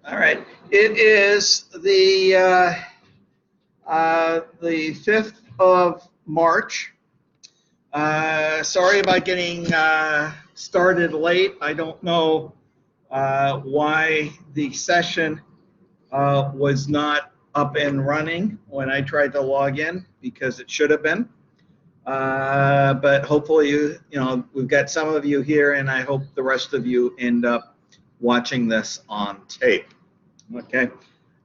All right. It is the 5th of March. Sorry about getting started late. I don't know why the session was not up and running when I tried to log in, because it should have been. But hopefully, we've got some of you here, and I hope the rest of you end up watching this on tape. Okay.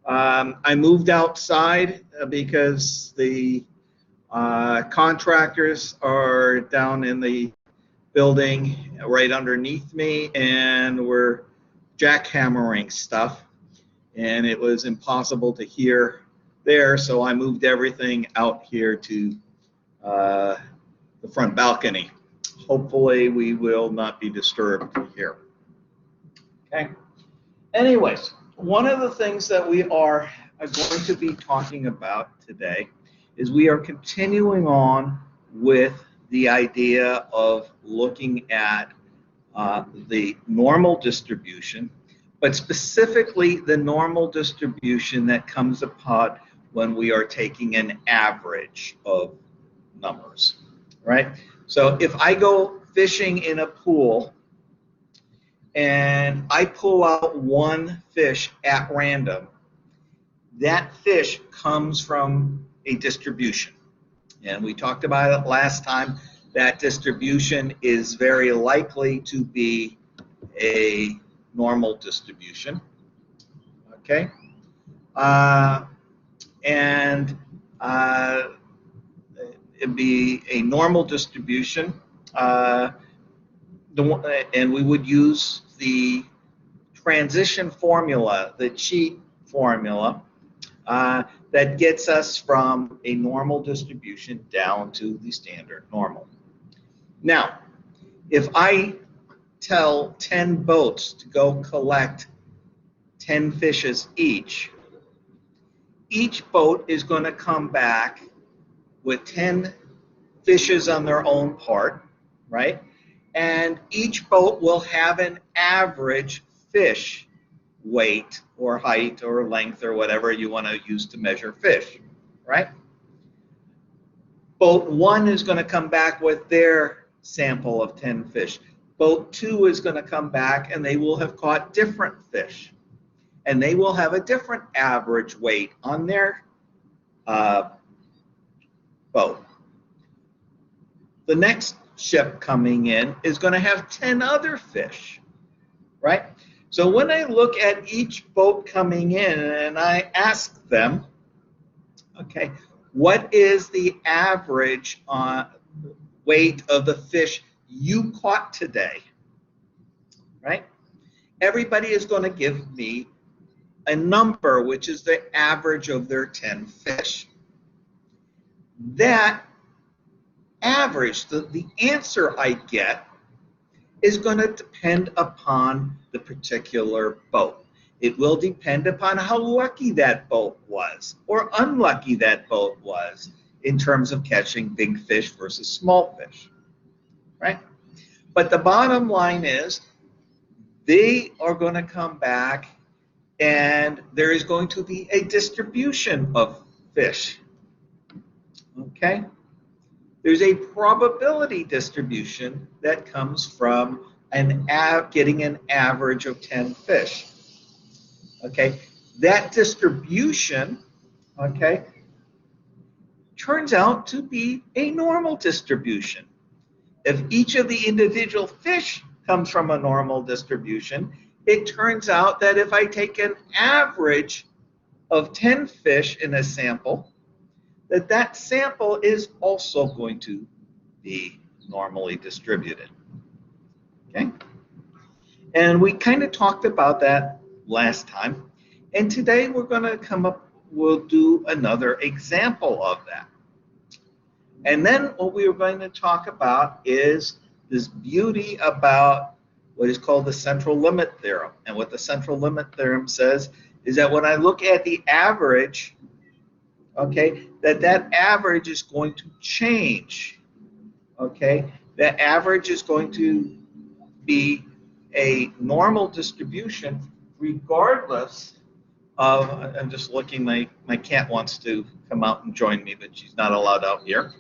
I moved outside because the contractors are down in the building right underneath me, and we're jackhammering stuff, and it was impossible to hear there, so I moved everything out here to the front balcony. Hopefully we will not be disturbed here. Okay. Anyways, one of the things that we are going to be talking about today is we are continuing on with the idea of looking at the normal distribution, but specifically the normal distribution that comes upon when we are taking an average of numbers, right? So if I go fishing in a pool and I pull out one fish at random, that fish comes from a distribution. And we talked about it last time. That distribution is very likely to be a normal distribution. Okay? It'd be a normal distribution. And we would use the transition formula, the cheat formula, that gets us from a normal distribution down to the standard normal. Now, if I tell 10 boats to go collect 10 fishes each boat is going to come back with 10 fishes on their own part, right? And each boat will have an average fish weight or height or length or whatever you want to use to measure fish, right? Boat 1 is going to come back with their sample of 10 fish. Boat 2 is going to come back and they will have caught different fish. And they will have a different average weight on their boat. The next ship coming in is going to have 10 other fish, right? So when I look at each boat coming in and I ask them, okay, what is the average weight of the fish you caught today, right? Everybody is going to give me a number, which is the average of their 10 fish. That average, the answer I get, is going to depend upon the particular boat. It will depend upon how lucky that boat was or unlucky that boat was in terms of catching big fish versus small fish, right? But the bottom line is they are going to come back and there is going to be a distribution of fish, okay? There's a probability distribution that comes from getting an average of 10 fish. Okay, that distribution, okay, turns out to be a normal distribution. If each of the individual fish comes from a normal distribution, it turns out that if I take an average of 10 fish in a sample, that sample is also going to be normally distributed. Okay? And we kind of talked about that last time. And today we'll do another example of that. And then what we are going to talk about is this beauty about what is called the central limit theorem. And what the central limit theorem says is that when I look at the average, okay, that average is going to change, okay? The average is going to be a normal distribution regardless of, I'm just looking, my cat wants to come out and join me, but she's not allowed out here.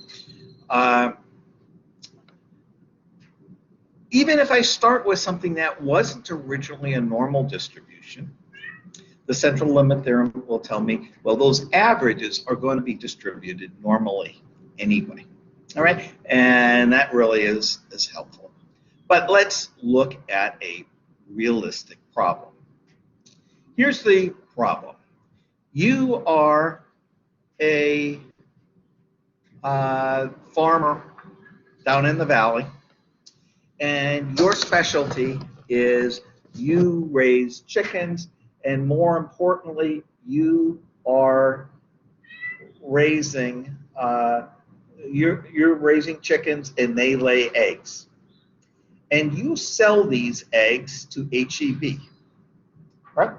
Even if I start with something that wasn't originally a normal distribution, the central limit theorem will tell me, well, those averages are going to be distributed normally anyway. All right, and that really is helpful. But let's look at a realistic problem. Here's the problem. You are a farmer down in the valley, and your specialty is you raise chickens, and more importantly, you are raising you're raising chickens and they lay eggs, and you sell these eggs to HEB, right?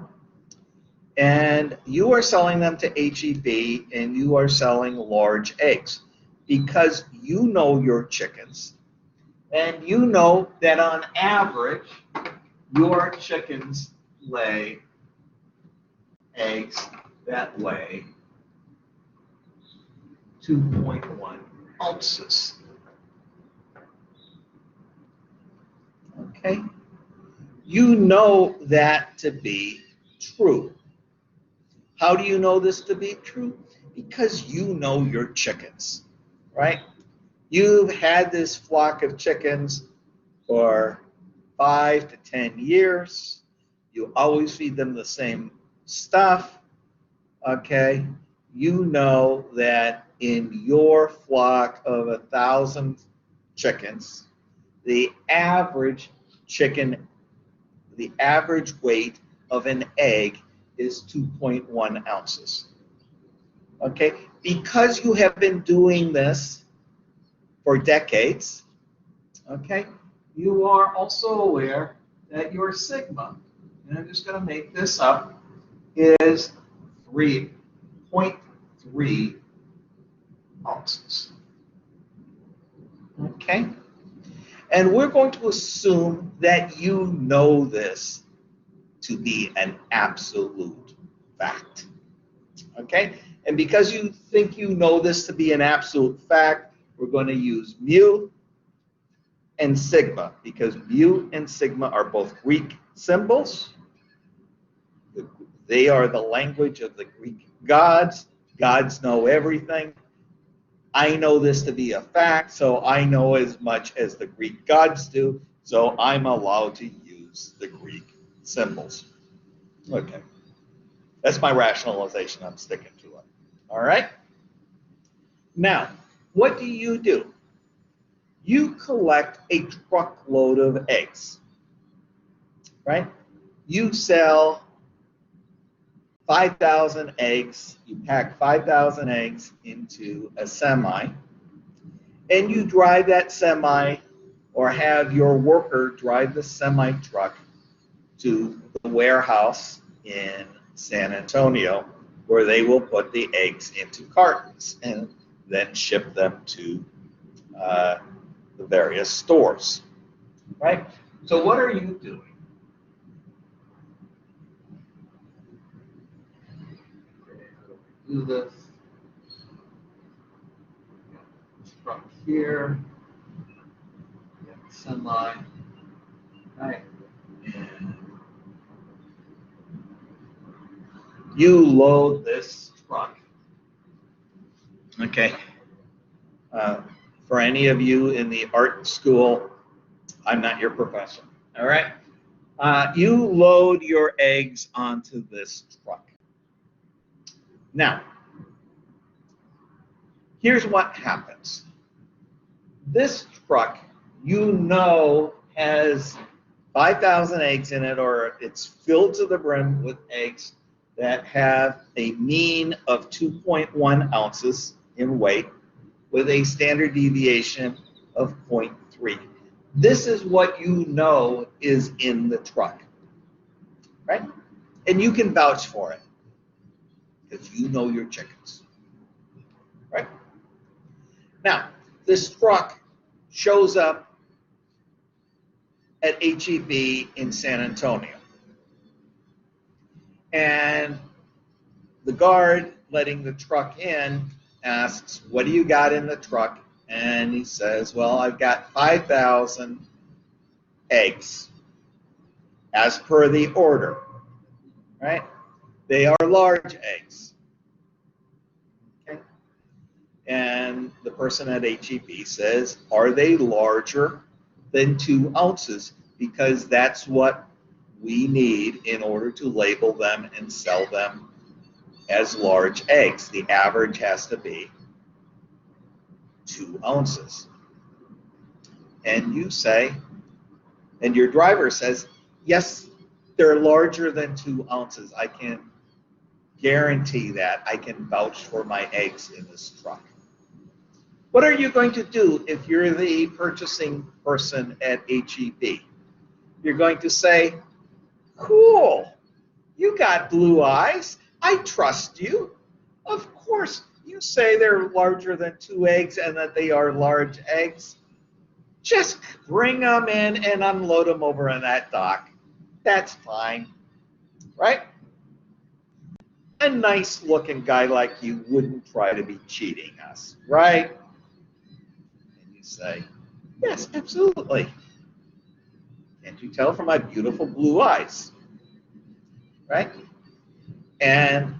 And you are selling them to HEB, and you are selling large eggs because you know your chickens, and you know that on average your chickens lay eggs that weigh 2.1 ounces. Okay? You know that to be true. How do you know this to be true? Because you know your chickens, right? You've had this flock of chickens for 5 to 10 years. You always feed them the same stuff, okay? You know that in your flock of 1,000 chickens, the average weight of an egg is 2.1 ounces. Okay, because you have been doing this for decades, okay, you are also aware that your sigma, and I'm just going to make this up, is 3.3 ounces. Okay, and we're going to assume that you know this to be an absolute fact. Okay, and because you think you know this to be an absolute fact, we're going to use mu and sigma, because mu and sigma are both Greek symbols. They are the language of the Greek gods. Gods know everything. I know this to be a fact, so I know as much as the Greek gods do, so I'm allowed to use the Greek symbols. Okay. That's my rationalization. I'm sticking to it. All right? Now, what do? You collect a truckload of eggs, right? You sell 5,000 eggs. You pack 5,000 eggs into a semi, and you drive that semi, or have your worker drive the semi truck to the warehouse in San Antonio, where they will put the eggs into cartons and then ship them to the various stores, right? So what are you doing? Do this. From here, semi, right? And you load this truck. Okay. For any of you in the art school, I'm not your professor. All right. You load your eggs onto this truck. Now, here's what happens. This truck, you know, has 5,000 eggs in it, or it's filled to the brim with eggs that have a mean of 2.1 ounces in weight with a standard deviation of 0.3. This is what you know is in the truck, right? And you can vouch for it because you know your chickens, right? Now, this truck shows up at HEB in San Antonio. And the guard letting the truck in asks, what do you got in the truck? And he says, well, I've got 5,000 eggs as per the order, right? They are large eggs. Okay? And the person at HEB says, are they larger than 2 ounces? Because that's what we need in order to label them and sell them as large eggs. The average has to be 2 ounces. And you say, and your driver says, yes, they're larger than 2 ounces. I can guarantee that. I can vouch for my eggs in this truck. What are you going to do if you're the purchasing person at HEB? You're going to say, cool, you got blue eyes. I trust you. Of course, you say they're larger than 2 eggs and that they are large eggs. Just bring them in and unload them over in that dock. That's fine, right? A nice looking guy like you wouldn't try to be cheating us, right? And you say, yes, absolutely. Can't you tell from my beautiful blue eyes, right? And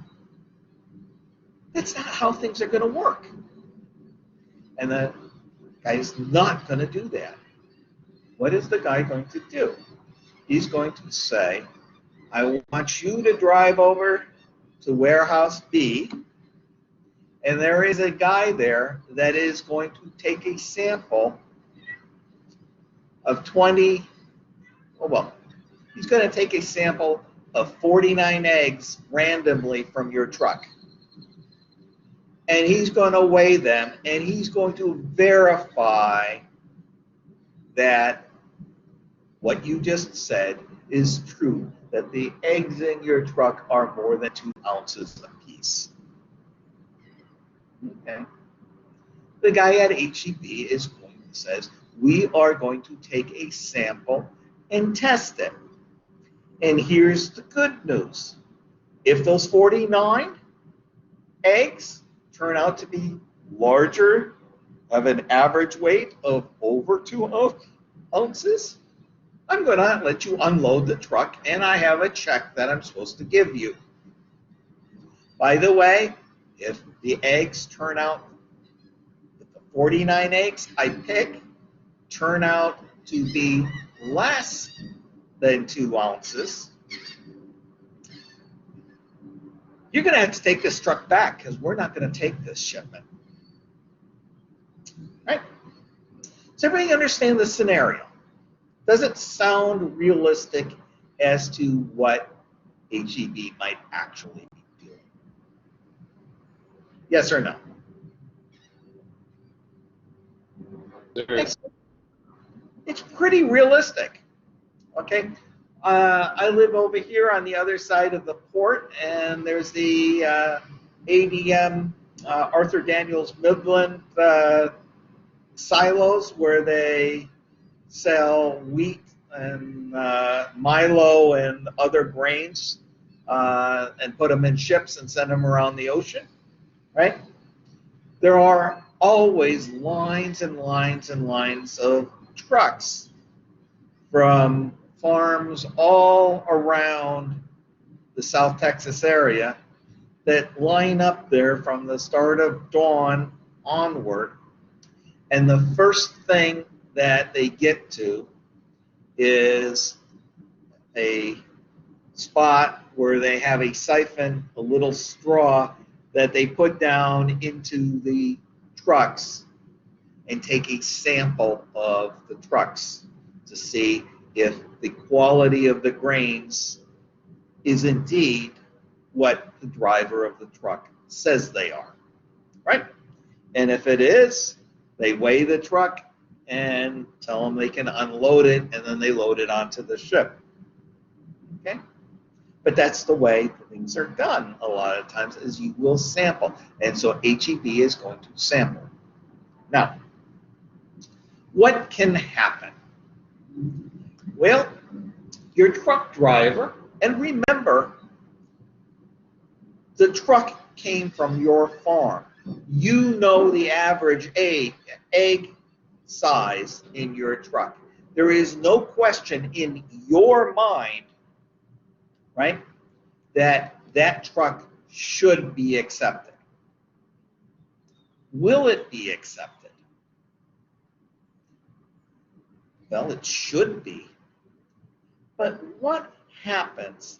that's not how things are going to work. And the guy's not going to do that. What is the guy going to do? He's going to say, I want you to drive over to warehouse B, and there is a guy there that is going to take a sample of 20, he's going to take a sample of 49 eggs randomly from your truck. And he's going to weigh them, and he's going to verify that what you just said is true, that the eggs in your truck are more than 2 ounces apiece. Okay? The guy at HEB is going to say, we are going to take a sample and test it. And here's the good news. If those 49 eggs turn out to be larger, of an average weight of over 2 ounces, I'm going to let you unload the truck, and I have a check that I'm supposed to give you. By the way, if the eggs turn out, if the 49 eggs I pick turn out to be less than 2 ounces, you're going to have to take this truck back because we're not going to take this shipment. Right? Does everybody understand the scenario? Does it sound realistic as to what HEB might actually be doing? Yes or no? It's pretty realistic. Okay? I live over here on the other side of the port, and there's the ADM Arthur Daniels Midland silos where they sell wheat and Milo and other grains and put them in ships and send them around the ocean, right? There are always lines and lines and lines of trucks from farms all around the South Texas area that line up there from the start of dawn onward. And the first thing that they get to is a spot where they have a siphon, a little straw that they put down into the trucks and take a sample of the trucks to see if the quality of the grains is indeed what the driver of the truck says they are, right? And if it is, they weigh the truck and tell them they can unload it, and then they load it onto the ship. Okay? But that's the way things are done a lot of times, is you will sample. And so HEB is going to sample. Now, what can happen? Well, your truck driver, and remember, The truck came from your farm. You know the average egg size in your truck. There is no question in your mind, right, that that truck should be accepted. Will it be accepted? Well, it should be. But what happens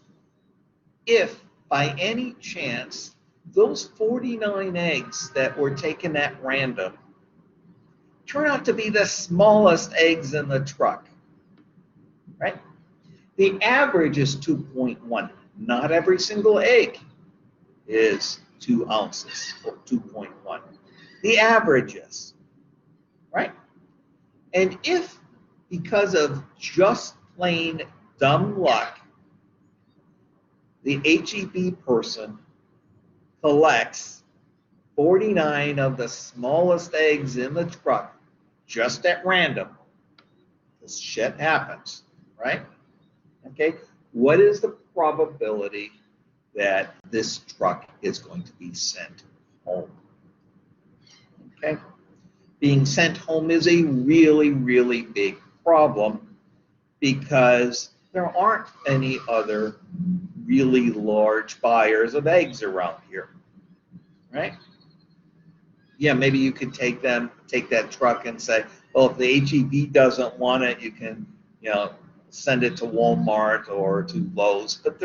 if, by any chance, those 49 eggs that were taken at random turn out to be the smallest eggs in the truck, right? The average is 2.1. Not every single egg is 2 ounces or 2.1. The average is, right? And if, because of just plain dumb luck, the HEB person collects 49 of the smallest eggs in the truck just at random, this shit happens, right? Okay, what is the probability that this truck is going to be sent home? Okay, being sent home is a really, really big problem because there aren't any other really large buyers of eggs around here, right? Yeah, maybe you could take that truck and say, well, if the HEB doesn't want it, you can, send it to Walmart or to Lowe's. But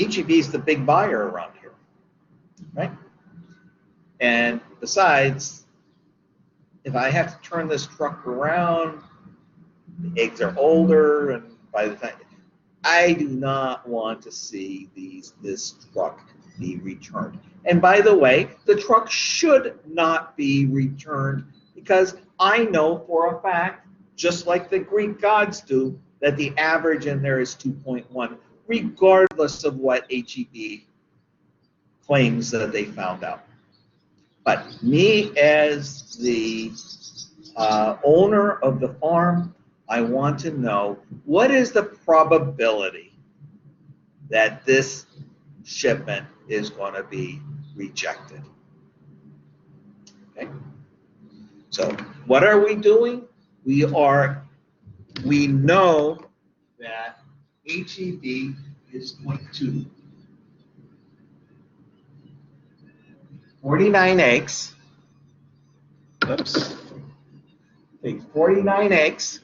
HEB is the big buyer around here, right? And besides, if I have to turn this truck around, the eggs are older, and by the time, I do not want to see this truck be returned. And by the way, the truck should not be returned because I know for a fact, just like the Greek gods do, that the average in there is 2.1, regardless of what HEB claims that they found out. But me as the owner of the farm, I want to know, what is the probability that this shipment is going to be rejected? Okay. So what are we doing? We know that HEB is going to 49 eggs. Oops. Take 49 eggs,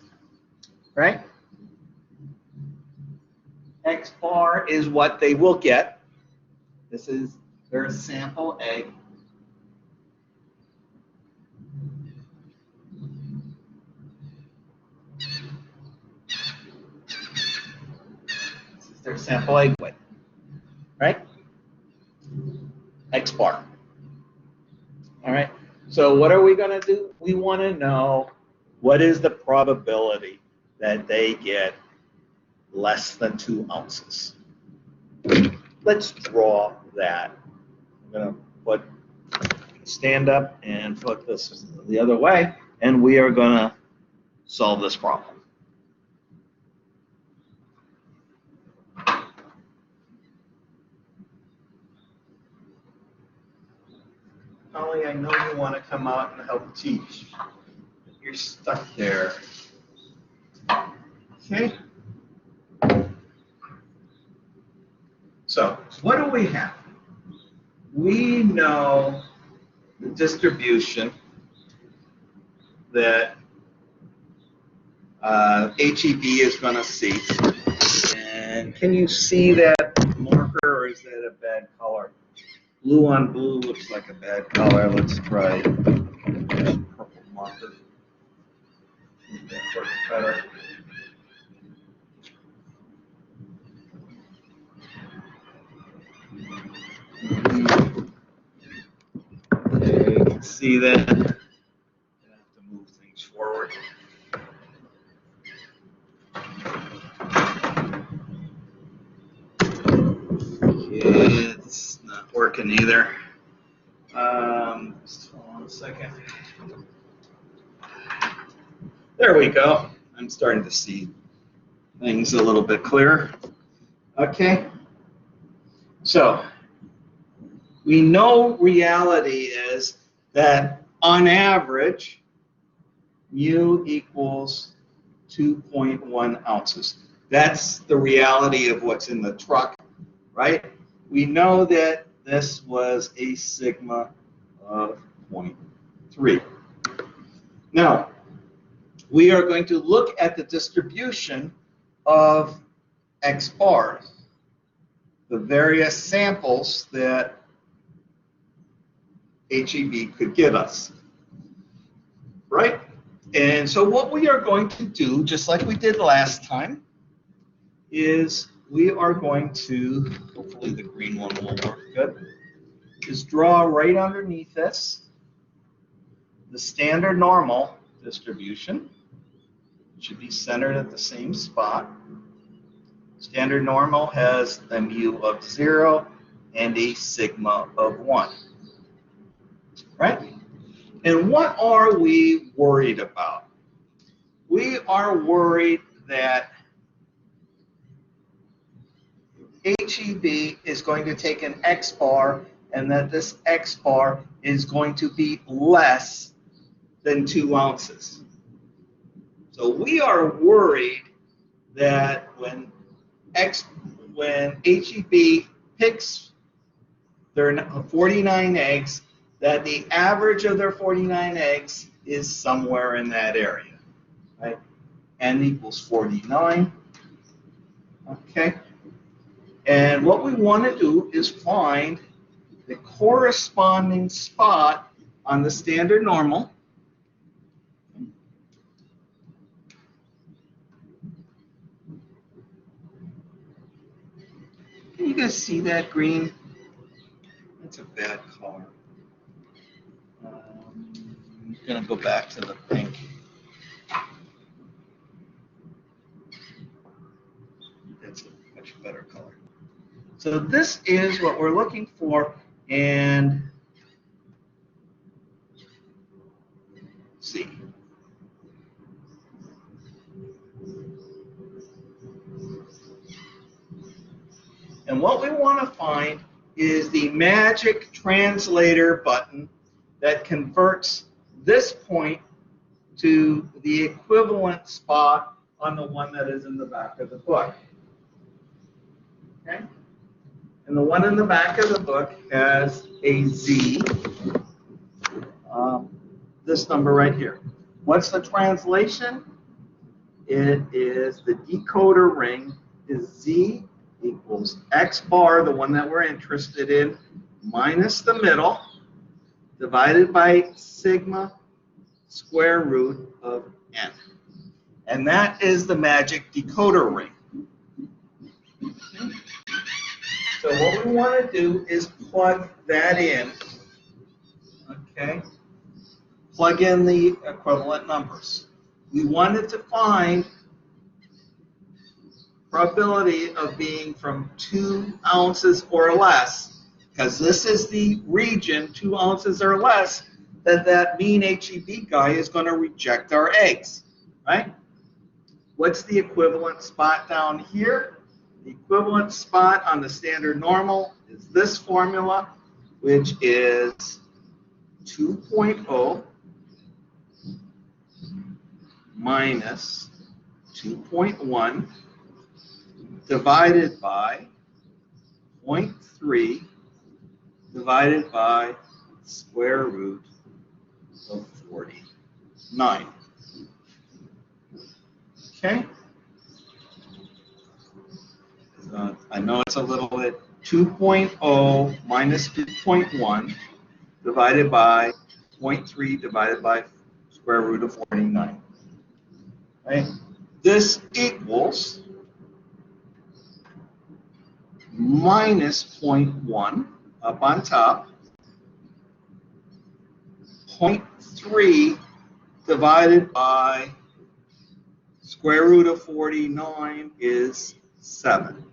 right? X bar is what they will get. This is their sample egg. This is their sample egg weight, right? X bar. All right. So what are we going to do? We want to know what is the probability that they get less than 2 ounces. Let's draw that. I'm going to stand up and put this the other way, and we are going to solve this problem. Holly, I know you want to come out and help teach. You're stuck there. Okay? So, what do we have? We know the distribution that HEB is going to see. And can you see that marker, or is that a bad color? Blue on blue looks like a bad color. Let's try purple marker. That works better. Okay, you can see that. I'm gonna have to move things forward. Okay, it's not working either. Just hold on a second. There we go. I'm starting to see things a little bit clearer. Okay. So we know reality is that on average, mu equals 2.1 ounces. That's the reality of what's in the truck, right? We know that this was a sigma of 0.3. Now, we are going to look at the distribution of X bars, the various samples that HEB could give us, right? And so what we are going to do, just like we did last time, is we are going to, hopefully the green one will work good, is draw right underneath this the standard normal distribution. It should be centered at the same spot. Standard normal has a mu of 0 and a sigma of 1, right? And what are we worried about? We are worried that HEB is going to take an X bar and that this X bar is going to be less than 2 ounces. So we are worried that when HEB picks their 49 eggs, that the average of their 49 eggs is somewhere in that area, right? N equals 49, okay? And what we want to do is find the corresponding spot on the standard normal. Can you guys see that green? That's a bad color. I'm going to go back to the pink. That's a much better color. So this is what we're looking for, and see. And what we want to find is the magic translator button that converts this point to the equivalent spot on the one that is in the back of the book. Okay? And the one in the back of the book has a Z, this number right here. What's the translation? It is the decoder ring is Z equals X bar, the one that we're interested in, minus the middle, divided by sigma square root of n. And that is the magic decoder ring. So what we want to do is plug that in, okay? Plug in the equivalent numbers. We wanted to find probability of being from 2 ounces or less, because this is the region, 2 ounces or less, that mean HEB guy is going to reject our eggs, right? What's the equivalent spot down here? The equivalent spot on the standard normal is this formula, which is 2.0 minus 2.1 divided by 0.3 divided by square root of 49. Okay? I know it's a little bit. 2.0 minus 2.1 divided by 0.3 divided by square root of 49. Right? This equals minus 0.1 up on top, 0.3 divided by square root of 49 is 7.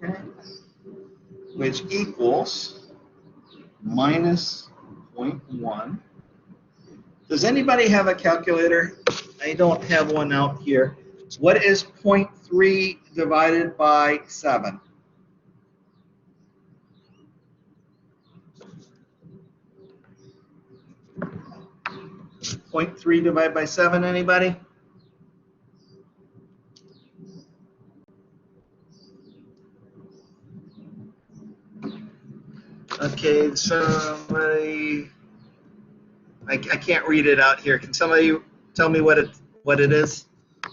Okay. Which equals minus 0.1. Does anybody have a calculator? I don't have one out here. What is 0.3 divided by 7? Point 3 divided by 7, anybody? Okay, somebody, I can't read it out here. Can somebody tell me what it is?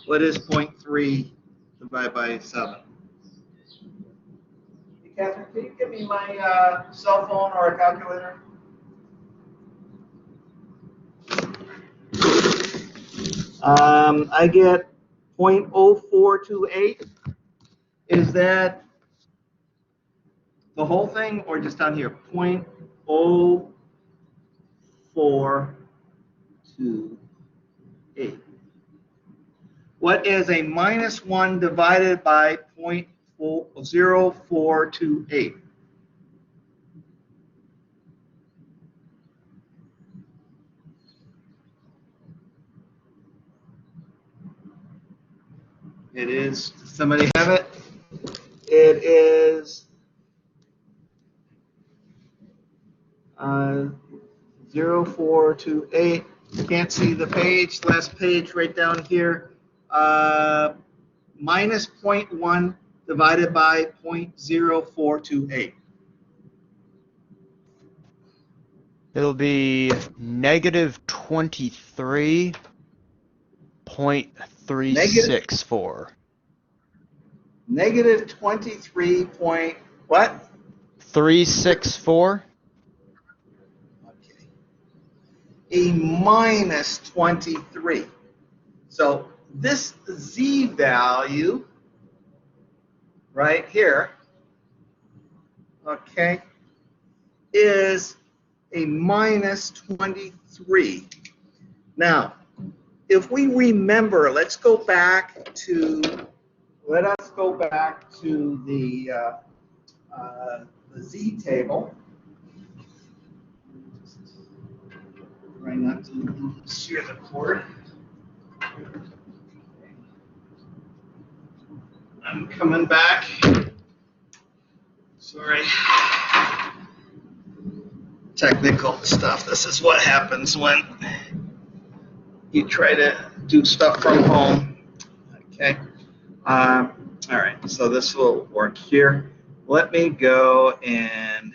What is 0.3 divided by 7? Hey, Catherine, can you give me my cell phone or a calculator? I get 0.0428. Is that the whole thing or just down here? 0.0428. What is a minus 1 divided by 0.0428? It is, somebody have it? It is 0428. Can't see the page, last page right down here. Minus 0.1 divided by 0.0428. It'll be negative 23.364. Negative 23 point what? 364. Okay. A minus 23. So this z value right here, okay, is a minus 23. Now, if we remember, let's go back to the z table. Try not to shear the cord. I'm coming back. Sorry. Technical stuff. This is what happens when you try to do stuff from home. Okay. All right. So this will work here. Let me go and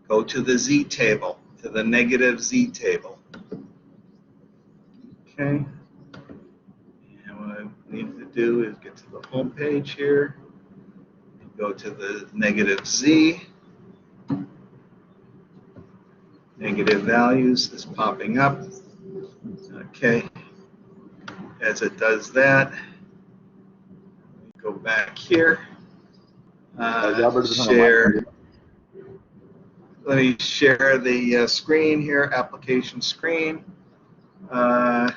go to the z table, to the negative z table. Okay. And what I need to do is get to the home page here. Go to the negative z. Negative values is popping up. Okay. As it does that, go back here. Share. Let me share the screen here, application screen. All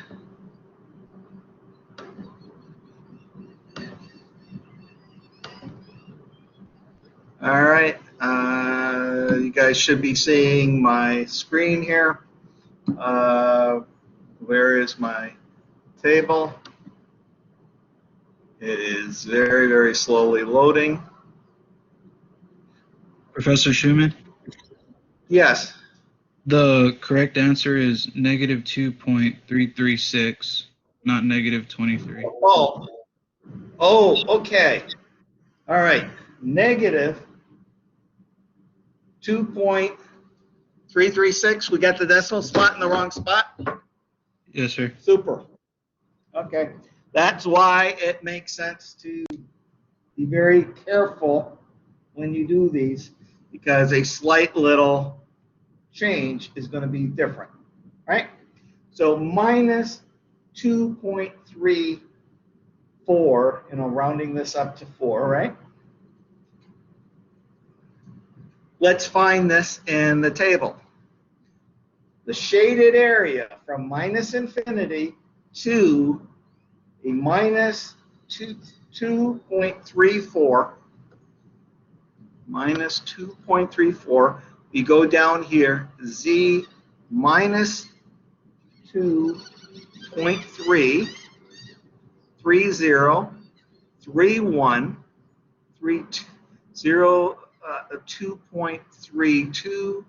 right. You guys should be seeing my screen here. Where is my table? It is very, very slowly loading. Professor Schumann, Yes. the correct answer is negative 2.336, not negative 23. Oh, okay. All right. Negative 2.336. We got the decimal spot in the wrong spot. Yes, sir. Super. Okay. That's why it makes sense to be very careful when you do these, because a slight little change is going to be different, right? So minus 2.34, rounding this up to 4, right? Let's find this in the table. The shaded area from minus infinity to a minus 2.34, minus 2.34, we go down here, z minus 2.3, 3031 2.32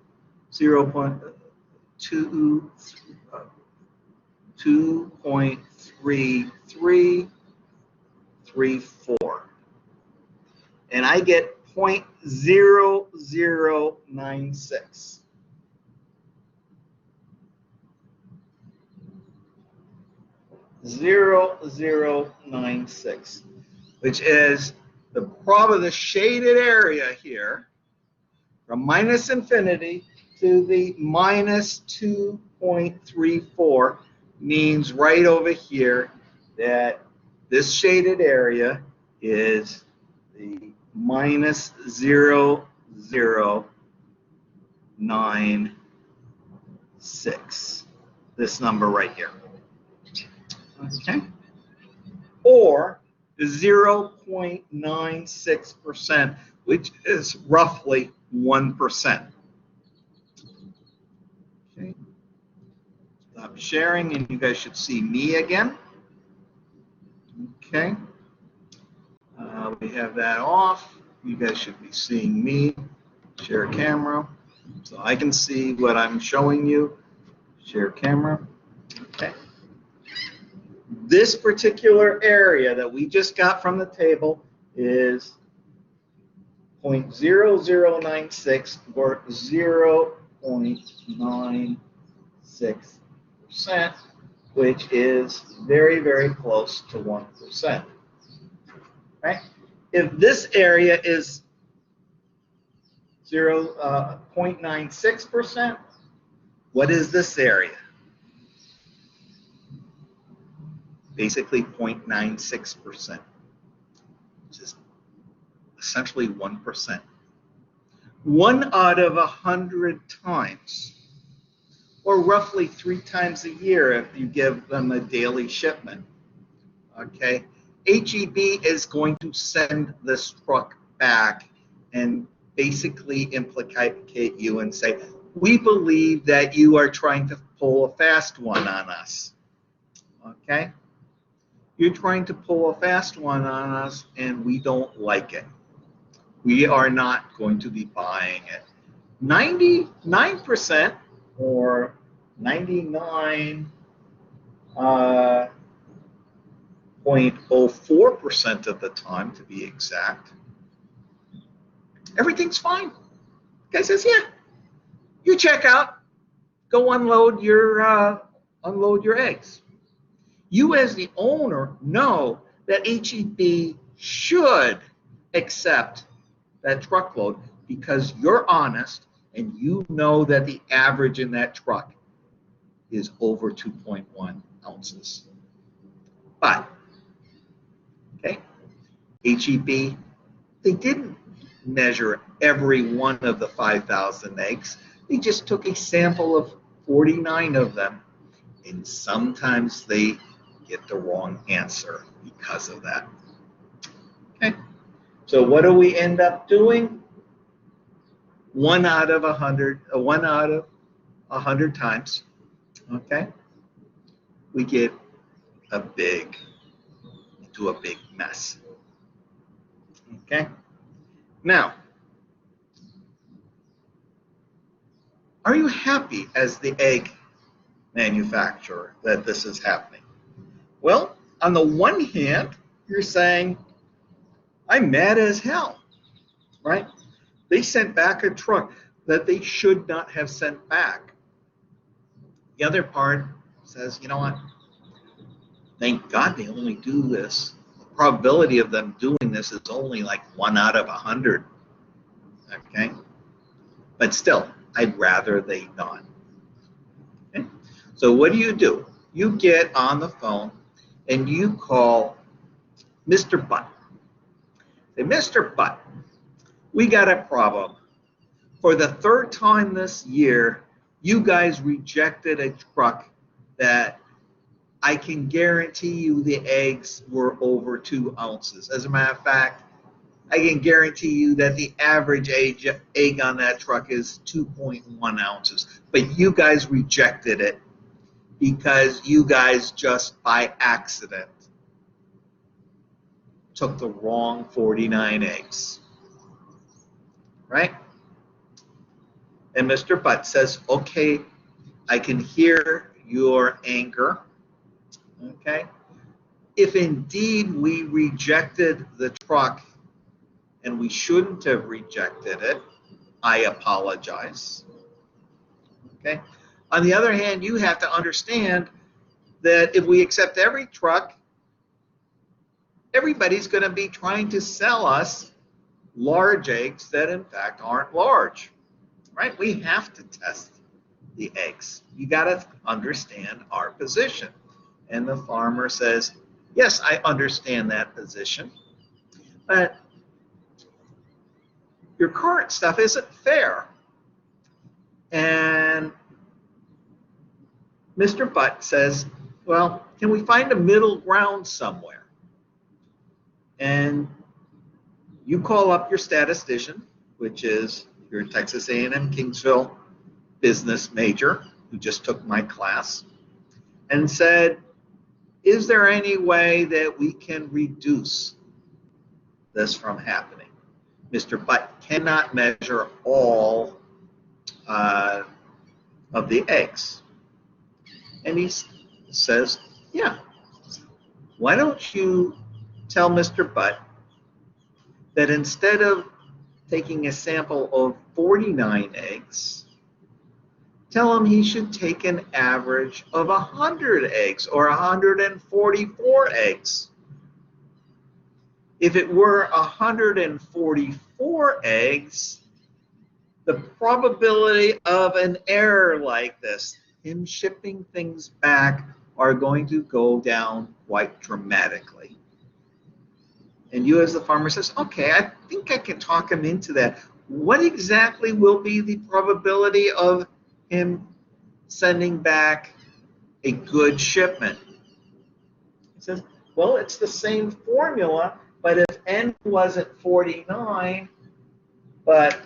2.3334, and I get 0.0096. .0096, which is the the shaded area here from minus infinity to the minus 2.34 means right over here that this shaded area is the minus 0.0096. This number right here. Okay. Or the 0.96%, which is roughly 1%. Okay. Stop sharing, and you guys should see me again. Okay. We have that off. You guys should be seeing me. Share camera, so I can see what I'm showing you. Share camera. Okay. This particular area that we just got from the table is 0.0096 or 0.96%, which is very, very close to 1%. Right? If this area is 0.96%, what is this area? Basically 0.96%, which is essentially 1%. 1 out of 100 times, or roughly 3 times a year if you give them a daily shipment. Okay, HEB is going to send this truck back and basically implicate you and say, we believe that you are trying to pull a fast one on us. Okay? You're trying to pull a fast one on us, and we don't like it. We are not going to be buying it. 99% or 99.04% of the time, to be exact, everything's fine. The guy says, yeah, you check out, go unload your eggs. You as the owner know that HEB should accept that truckload because you're honest and you know that the average in that truck is over 2.1 ounces. But, okay, HEB, they didn't measure every one of the 5,000 eggs. They just took a sample of 49 of them, and sometimes they get the wrong answer because of that. Okay, so what do we end up doing? 1 out of 100 times, okay, we get into a big mess. Okay, now, are you happy as the egg manufacturer that this is happening? Well, on the one hand, you're saying, I'm mad as hell, right? They sent back a truck that they should not have sent back. The other part says, you know what? Thank God they only do this. The probability of them doing this is only like 1 out of 100. Okay? But still, I'd rather they not. Okay? So what do? You get on the phone and you call Mr. Butt. Say, Mr. Butt, we got a problem. For the 3rd time this year, you guys rejected a truck that I can guarantee you the eggs were over 2 ounces. As a matter of fact, I can guarantee you that the average egg on that truck is 2.1 ounces. But you guys rejected it because you guys just by accident took the wrong 49 eggs, right? And Mr. Butt says, okay, I can hear your anger, okay? If indeed we rejected the truck and we shouldn't have rejected it, I apologize, okay? On the other hand, you have to understand that if we accept every truck, everybody's going to be trying to sell us large eggs that in fact aren't large, right? We have to test the eggs. You got to understand our position. And the farmer says, yes, I understand that position, but your current stuff isn't fair. And Mr. Butt says, well, can we find a middle ground somewhere? And you call up your statistician, which is your Texas A&M Kingsville business major who just took my class, and said, is there any way that we can reduce this from happening? Mr. Butt cannot measure all of the eggs. And he says, yeah, why don't you tell Mr. Butt that instead of taking a sample of 49 eggs, tell him he should take an average of 100 eggs or 144 eggs. If it were 144 eggs, the probability of an error like this, him shipping things back, are going to go down quite dramatically. And you as the farmer says, okay, I think I can talk him into that. What exactly will be the probability of him sending back a good shipment? He says, well, it's the same formula, but if N wasn't 49, but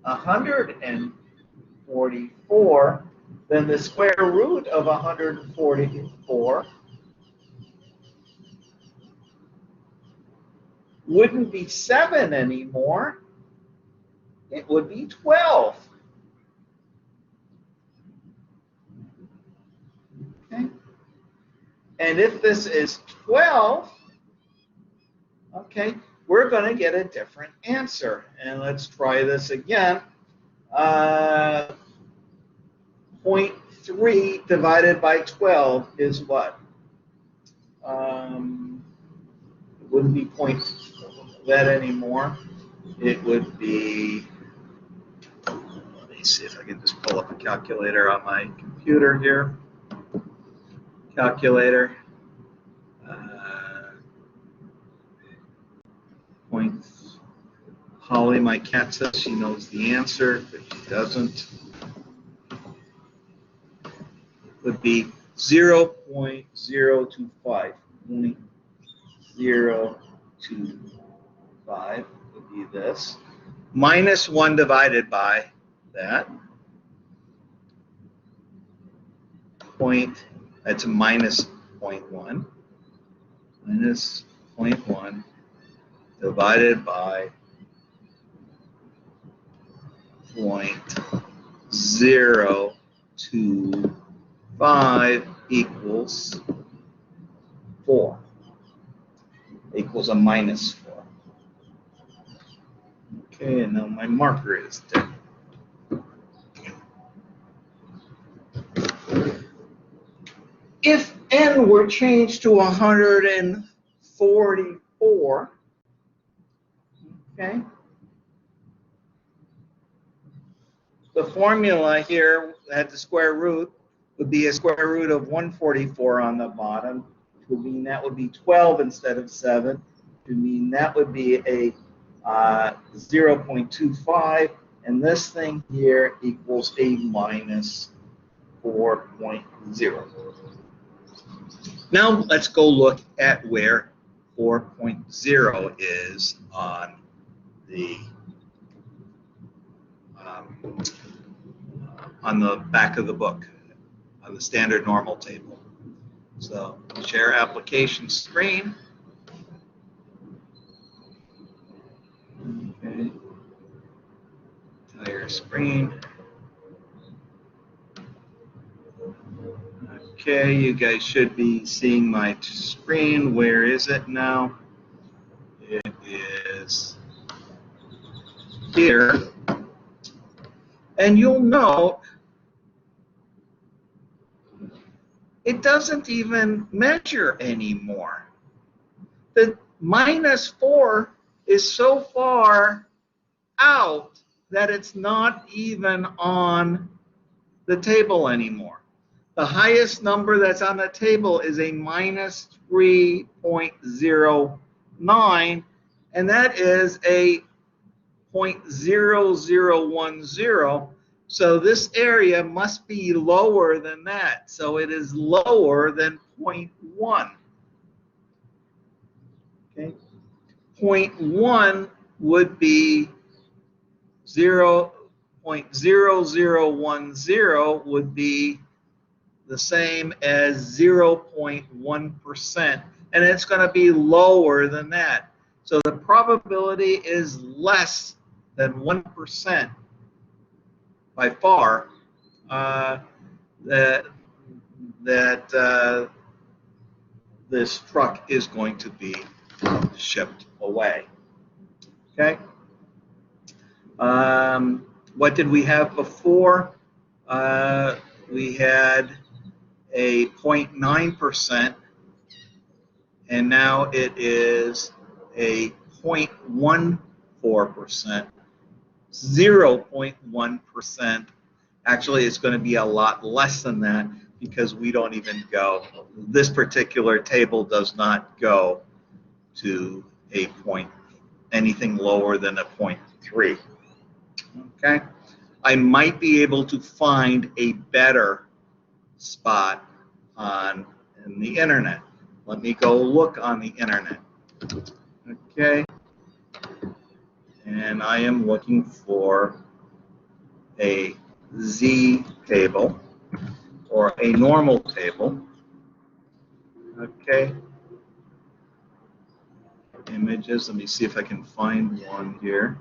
144, then the square root of 144 wouldn't be 7 anymore. It would be 12. Okay? And if this is 12, okay, we're going to get a different answer. And let's try this again. 0.3 divided by 12 is what? It wouldn't be point that anymore. It would be, let me see if I can just pull up a calculator on my computer here. Calculator. Points. Holly, my cat, says she knows the answer, but she doesn't. It would be 0.025. 0.025 would be this. Minus 1 divided by that. That's a minus 0.1. Minus 0.1 divided by 0.025 equals 4. Equals a minus 4. Okay, and now my marker is dead. If N were changed to 144, okay, the formula here at the square root would be a square root of 144 on the bottom, which would mean that would be 12 instead of 7, which would mean that would be a 0.25, and this thing here equals a minus 4.0. Now let's go look at where 4.0 is on the back of the book, on the standard normal table. So share application screen. share screen. Okay, you guys should be seeing my screen. Where is it now? It is here. And you'll note it doesn't even measure anymore. The -4 is so far out that it's not even on the table anymore. The highest number that's on the table is a -3.09, and that is a 0.0010. So this area must be lower than that. So it is lower than 0.1. Okay. 0.1 would be 0.0010 would be the same as 0.1%, and it's going to be lower than that. So the probability is less than 1% by far that this truck is going to be shipped away. Okay. What did we have before? We had a 0.9%, and now it is a 0.14%, 0.1%. Actually, it's going to be a lot less than that because we don't even go, this particular table does not go to a point, anything lower than a 0.3. Okay, I might be able to find a better spot in the internet. Let me go look on the internet. Okay, and I am looking for a Z table or a normal table. Okay, images. Let me see if I can find one here.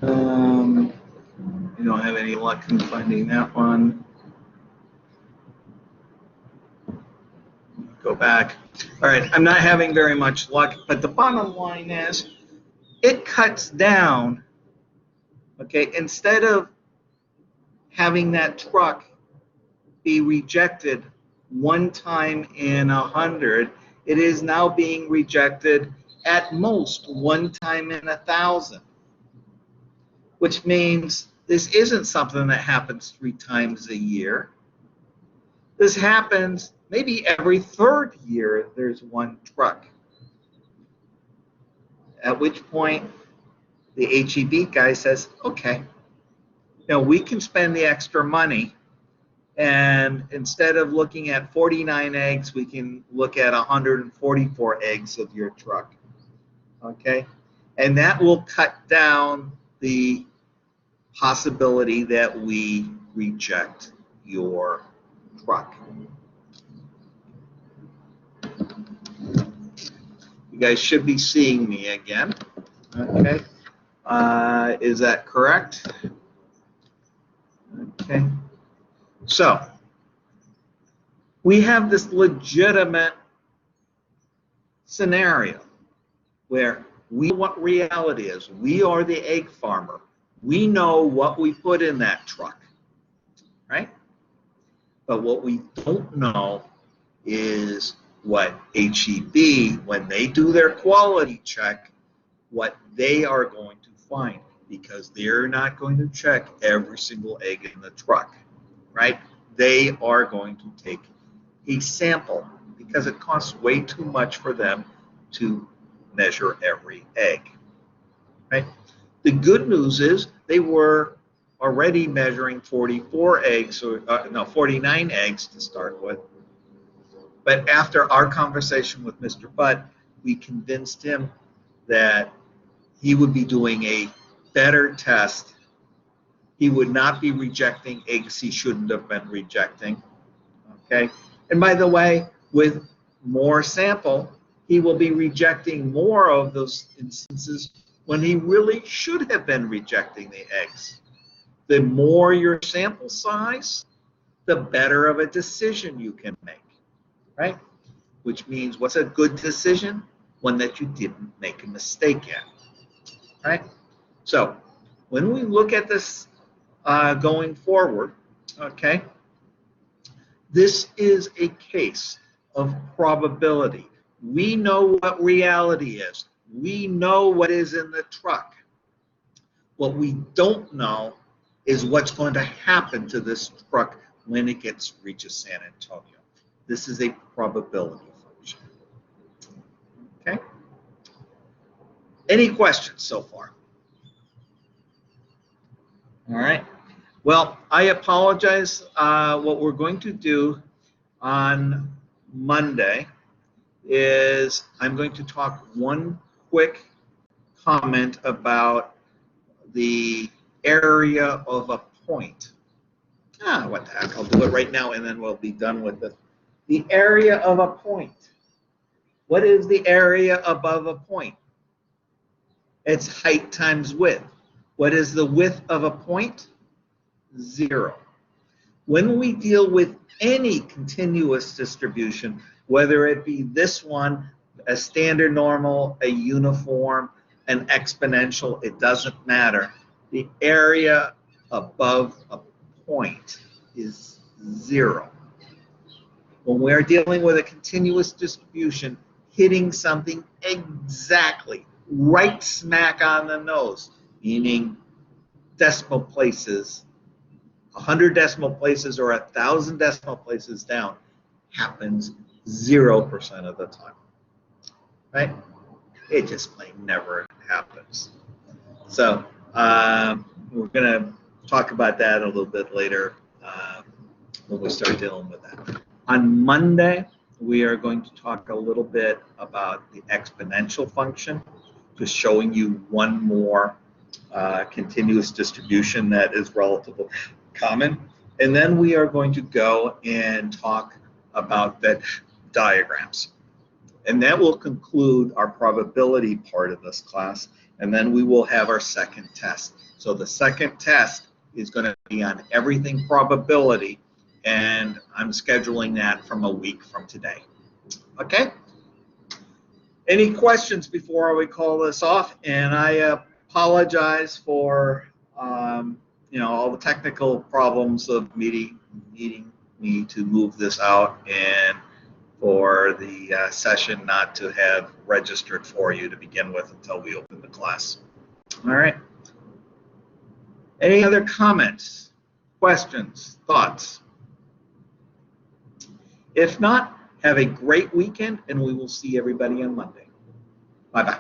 I don't have any luck in finding that one. Go back. All right, I'm not having very much luck, but the bottom line is it cuts down, okay, instead of having that truck be rejected one time in 100, it is now being rejected at most one time in 1,000, which means this isn't something that happens 3 times a year. This happens maybe every 3rd year there's one truck. At which point the HEB guy says, okay, we can spend the extra money, and instead of looking at 49 eggs, we can look at 144 eggs of your truck. Okay? And that will cut down the possibility that we reject your truck. You guys should be seeing me again. Okay. Is that correct? Okay. So, we have this legitimate scenario where we know what reality is. We are the egg farmer. We know what we put in that truck, right? But what we don't know is what HEB, when they do their quality check, what they are going to find, because they're not going to check every single egg in the truck, right? They are going to take a sample because it costs way too much for them to measure every egg, right? The good news is they were already measuring 44 eggs, or 49 eggs to start with. But after our conversation with Mr. Butt, we convinced him that he would be doing a better test. He would not be rejecting eggs he shouldn't have been rejecting. Okay? And by the way, with more sample, he will be rejecting more of those instances when he really should have been rejecting the eggs. The more your sample size, the better of a decision you can make, right? Which means, what's a good decision? One that you didn't make a mistake in, right? So when we look at this going forward, okay, this is a case of probability. We know what reality is. We know what is in the truck. What we don't know is what's going to happen to this truck when it reaches San Antonio. This is a probability function. Okay? Any questions so far? All right. Well, I apologize. What we're going to do on Monday is I'm going to talk one quick comment about the area of a point. What the heck, I'll do it right now and then we'll be done with it. The area of a point. What is the area above a point? It's height times width. What is the width of a point? 0. When we deal with any continuous distribution, whether it be this one, a standard normal, a uniform, an exponential, it doesn't matter. The area above a point is 0. When we're dealing with a continuous distribution, hitting something exactly, right smack on the nose, meaning decimal places, 100 decimal places or 1,000 decimal places down, happens 0% of the time, right? It just plain never happens. So we're going to talk about that a little bit later when we start dealing with that. On Monday, we are going to talk a little bit about the exponential function, just showing you one more continuous distribution that is relatively common. And then we are going to go and talk about Venn diagrams. And that will conclude our probability part of this class. And then we will have our second test. So the second test is going to be on everything probability. And I'm scheduling that from a week from today. Okay? Any questions before we call this off? And I apologize for all the technical problems of needing me to move this out and for the session not to have registered for you to begin with until we open the class. All right. Any other comments, questions, thoughts? If not, have a great weekend, and we will see everybody on Monday. Bye-bye.